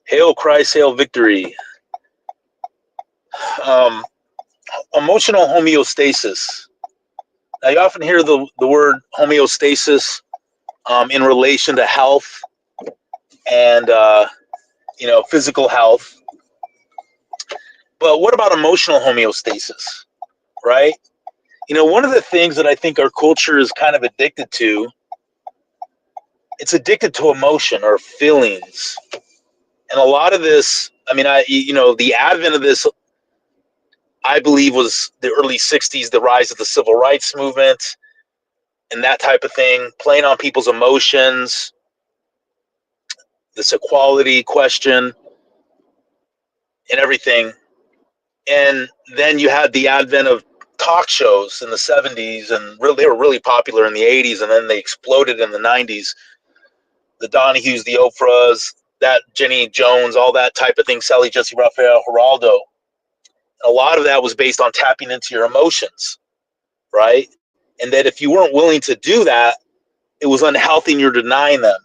Hail Christ, hail victory. Um, Emotional homeostasis. Now, you often hear the word homeostasis in relation to health and, physical health. But what about emotional homeostasis, right? One of the things that I think our culture is kind of addicted to, it's addicted to emotion or feelings. And a lot of this, the advent of this, I believe, was the early 60s, the rise of the civil rights movement and that type of thing, playing on people's emotions, this equality question and everything. And then you had the advent of talk shows in the 70s, and they were really popular in the 80s, and then they exploded in the 90s. The Donahues, the Oprahs, that Jenny Jones, all that type of thing, Sally Jesse Raphael, Geraldo. A lot of that was based on tapping into your emotions, right? And that if you weren't willing to do that, it was unhealthy and you're denying them.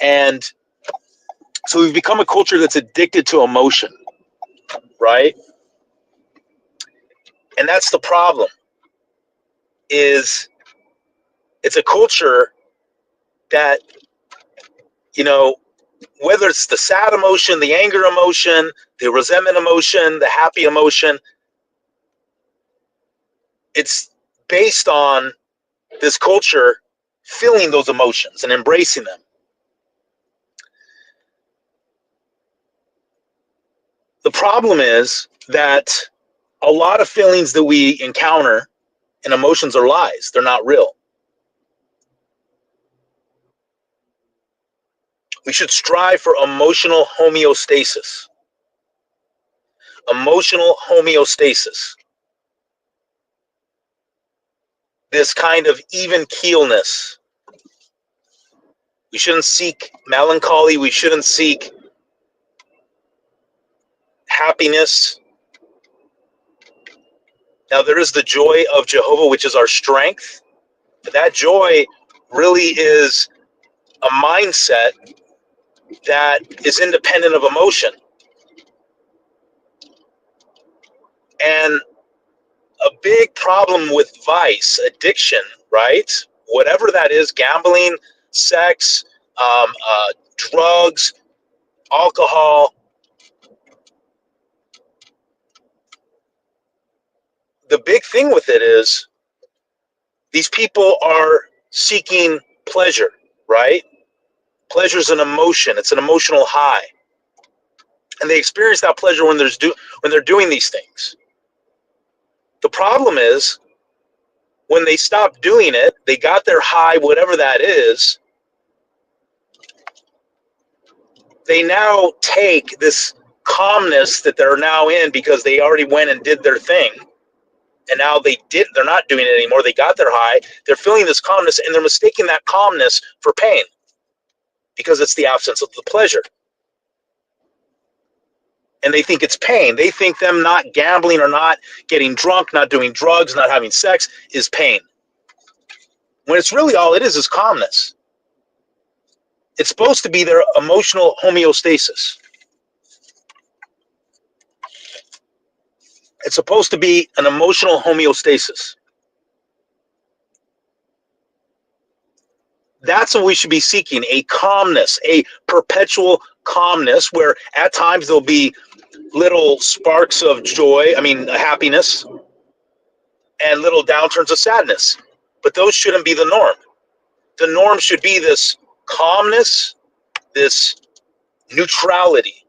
And so we've become a culture that's addicted to emotion, right? And that's the problem, is it's a culture that, whether it's the sad emotion, the anger emotion, the resentment emotion, the happy emotion, it's based on this culture feeling those emotions and embracing them. The problem is that a lot of feelings that we encounter and emotions are lies. They're not real. We should strive for emotional homeostasis. Emotional homeostasis. This kind of even keelness. We shouldn't seek melancholy. We shouldn't seek happiness. Now, there is the joy of Jehovah, which is our strength. But that joy really is a mindset that is independent of emotion. And a big problem with vice, addiction, right? Whatever that is, gambling, sex, drugs, alcohol. The big thing with it is these people are seeking pleasure, right? Pleasure is an emotion. It's an emotional high. And they experience that pleasure when they're doing these things. The problem is when they stop doing it, they got their high, whatever that is, they now take this calmness that they're now in because they already went and did their thing. And now they're not doing it anymore. They got their high. They're feeling this calmness, and they're mistaking that calmness for pain because it's the absence of the pleasure. And they think it's pain. They think them not gambling or not getting drunk, not doing drugs, not having sex is pain. When it's really all it is calmness. It's supposed to be their emotional homeostasis. It's supposed to be an emotional homeostasis. That's what we should be seeking, a calmness, a perpetual calmness where at times there'll be little sparks of joy, happiness, and little downturns of sadness. But those shouldn't be the norm. The norm should be this calmness, this neutrality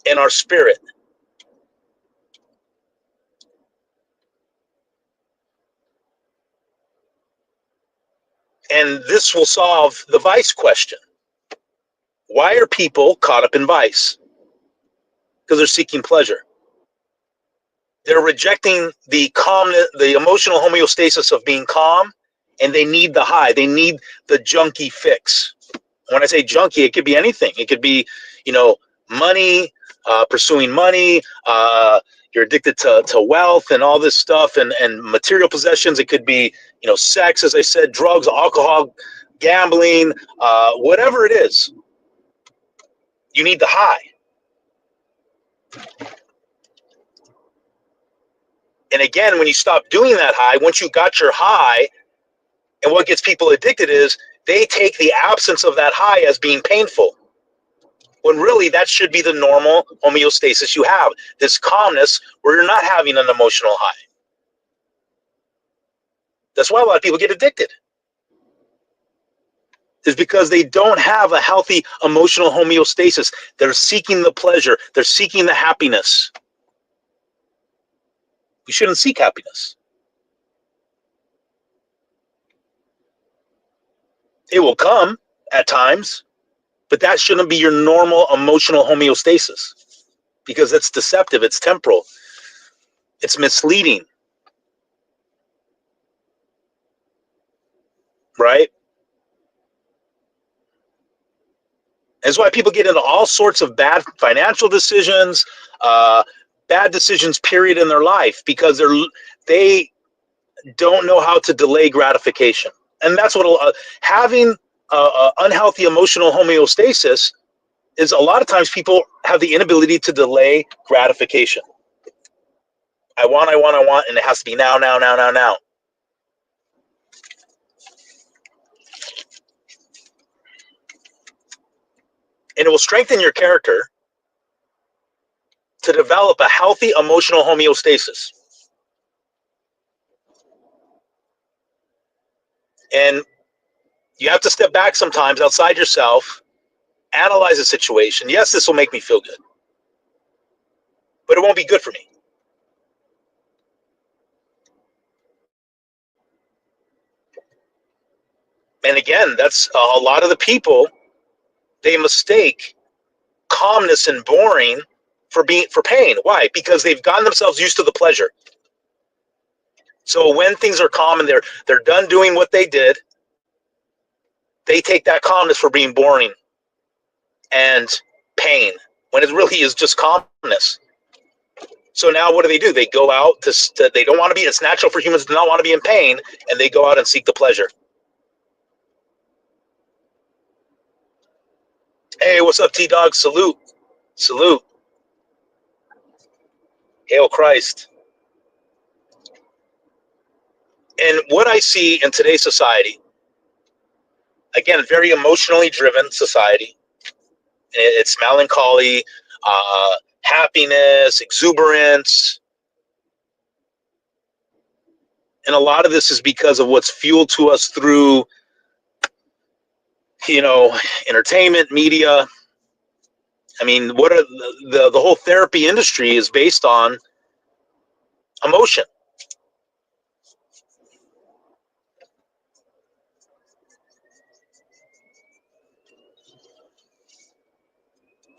in our spirit. And this will solve the vice question. Why are people caught up in vice? Because they're seeking pleasure. They're rejecting the calmness, the emotional homeostasis of being calm, and they need the high. They need the junkie fix. When I say junkie, it could be anything. It could be, money, pursuing money. You're addicted to wealth and all this stuff and material possessions. It could be, sex, as I said, drugs, alcohol, gambling, whatever it is. You need the high. And again, when you stop doing that high, once you got your high, and what gets people addicted is they take the absence of that high as being painful. When really that should be the normal homeostasis you have, this calmness where you're not having an emotional high. That's why a lot of people get addicted, is because they don't have a healthy emotional homeostasis. They're seeking the pleasure. They're seeking the happiness. We shouldn't seek happiness. It will come at times, but that shouldn't be your normal emotional homeostasis, because it's deceptive, it's temporal, it's misleading, right? That's why people get into all sorts of bad financial decisions, bad decisions, period, in their life, because they don't know how to delay gratification. And that's what having unhealthy emotional homeostasis is. A lot of times people have the inability to delay gratification. I want, and it has to be now, now, now, now, now. And it will strengthen your character to develop a healthy emotional homeostasis. And you have to step back sometimes outside yourself, analyze the situation. Yes, this will make me feel good, but it won't be good for me. And again, that's a lot of the people, they mistake calmness and boring for pain. Why? Because they've gotten themselves used to the pleasure. So when things are calm and they're done doing what they did, they take that calmness for being boring and pain, when it really is just calmness. So now what do? They go out they don't want to be, it's natural for humans to not want to be in pain, and they go out and seek the pleasure. Hey, what's up, T-Dog? Salute. Salute. Hail Christ. And what I see in today's society, again, a very emotionally driven society. It's melancholy, happiness, exuberance. And a lot of this is because of what's fueled to us through, entertainment, media. I mean, what are the whole therapy industry is based on emotion.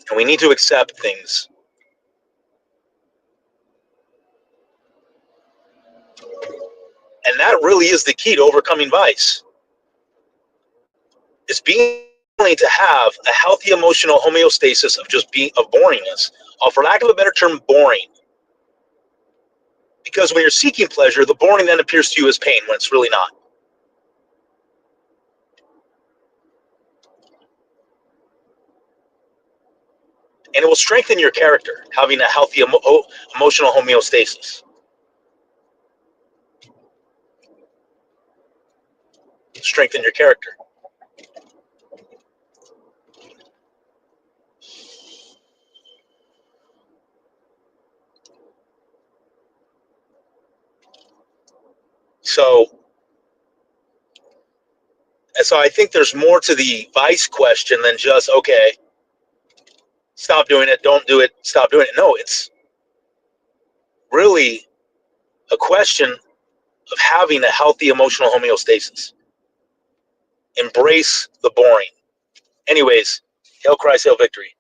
And we need to accept things. And that really is the key to overcoming vice. Is being willing to have a healthy emotional homeostasis of of boringness, or for lack of a better term, boring. Because when you're seeking pleasure, the boring then appears to you as pain when it's really not. And it will strengthen your character, having a healthy emotional homeostasis. Strengthen your character. So I think there's more to the vice question than just, okay, stop doing it, don't do it, stop doing it. No, it's really a question of having a healthy emotional homeostasis. Embrace the boring. Anyways, hail Christ, hail victory.